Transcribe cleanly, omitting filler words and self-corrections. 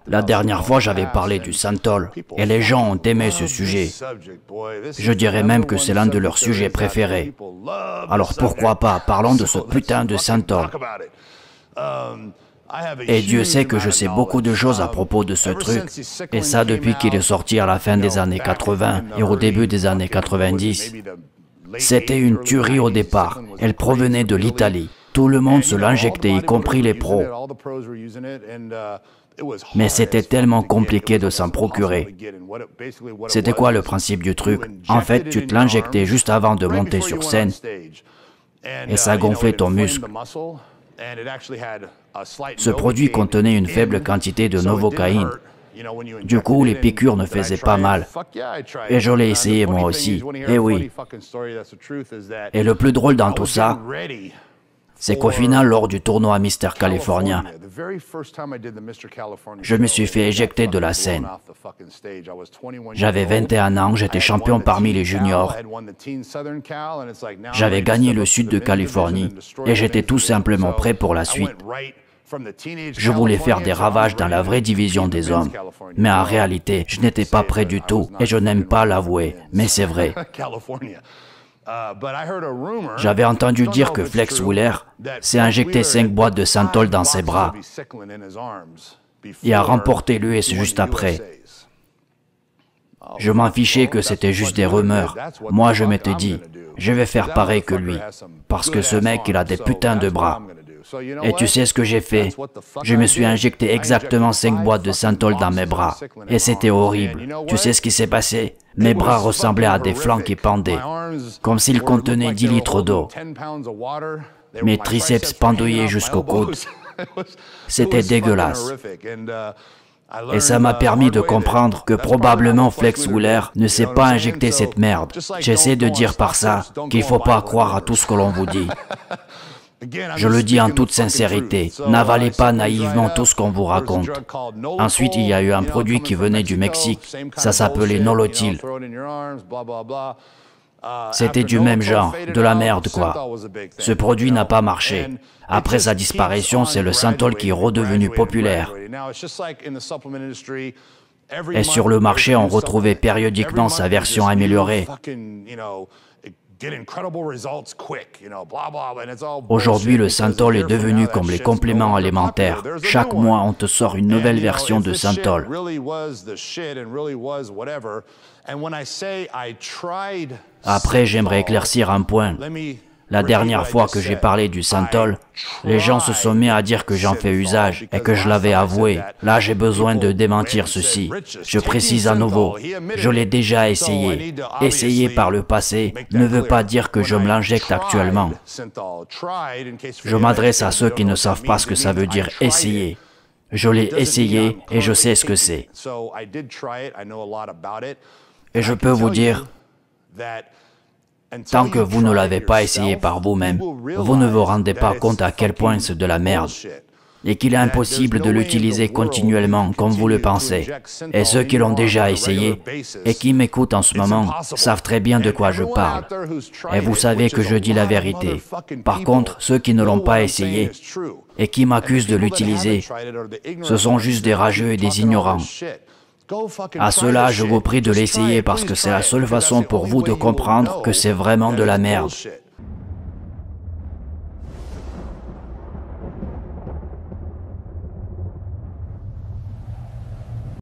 La dernière fois, j'avais parlé du Santhol, et les gens ont aimé ce sujet. Je dirais même que c'est l'un de leurs sujets préférés. Alors pourquoi pas, parlons de ce putain de Santhol. Et Dieu sait que je sais beaucoup de choses à propos de ce truc, et ça depuis qu'il est sorti à la fin des années 80 et au début des années 90. C'était une tuerie au départ, elle provenait de l'Italie. Tout le monde se l'injectait, y compris les pros. Mais c'était tellement compliqué de s'en procurer. C'était quoi le principe du truc? En fait, tu te l'injectais juste avant de monter sur scène, et ça gonflait ton muscle. Ce produit contenait une faible quantité de novocaïne. Du coup, les piqûres ne faisaient pas mal. Et je l'ai essayé moi aussi. Et oui. Et le plus drôle dans tout ça, c'est qu'au final, lors du tournoi Mister California, je me suis fait éjecter de la scène. J'avais 21 ans, j'étais champion parmi les juniors. J'avais gagné le sud de Californie et j'étais tout simplement prêt pour la suite. Je voulais faire des ravages dans la vraie division des hommes. Mais en réalité, je n'étais pas prêt du tout et je n'aime pas l'avouer, mais c'est vrai. J'avais entendu dire que Flex Wheeler s'est injecté 5 boîtes de Santhol dans ses bras et a remporté l'US juste après. Je m'en fichais que c'était juste des rumeurs. Moi, je m'étais dit, je vais faire pareil que lui, parce que ce mec, il a des putains de bras. Et tu sais ce que j'ai fait? Je me suis injecté exactement 5 boîtes de Santhol dans mes bras. Et c'était horrible. Tu sais ce qui s'est passé? Mes bras ressemblaient à des flancs qui pendaient, comme s'ils contenaient 10 litres d'eau. Mes triceps pendouillaient jusqu'au coude. C'était dégueulasse. Et ça m'a permis de comprendre que probablement Flex Wheeler ne s'est pas injecté cette merde. J'essaie de dire par ça qu'il ne faut pas croire à tout ce que l'on vous dit. Je le dis en toute sincérité, n'avalez pas naïvement tout ce qu'on vous raconte. Ensuite, il y a eu un produit qui venait du Mexique, ça s'appelait Nolotil. C'était du même genre, de la merde quoi. Ce produit n'a pas marché. Après sa disparition, c'est le Santhol qui est redevenu populaire. Et sur le marché, on retrouvait périodiquement sa version améliorée. Aujourd'hui, le Santhol est devenu comme les compléments alimentaires. Chaque mois, on te sort une nouvelle version de Santhol. Après, j'aimerais éclaircir un point. La dernière fois que j'ai parlé du Santhol, les gens se sont mis à dire que j'en fais usage et que je l'avais avoué. Là, j'ai besoin de démentir ceci. Je précise à nouveau, je l'ai déjà essayé. Essayer par le passé ne veut pas dire que je me l'injecte actuellement. Je m'adresse à ceux qui ne savent pas ce que ça veut dire essayer. Je l'ai essayé et je sais ce que c'est. Et je peux vous dire, tant que vous ne l'avez pas essayé par vous-même, vous ne vous rendez pas compte à quel point c'est de la merde et qu'il est impossible de l'utiliser continuellement comme vous le pensez. Et ceux qui l'ont déjà essayé et qui m'écoutent en ce moment savent très bien de quoi je parle. Et vous savez que je dis la vérité. Par contre, ceux qui ne l'ont pas essayé et qui m'accusent de l'utiliser, ce sont juste des rageux et des ignorants. À cela, je vous prie de l'essayer parce que c'est la seule façon pour vous de comprendre que c'est vraiment de la merde.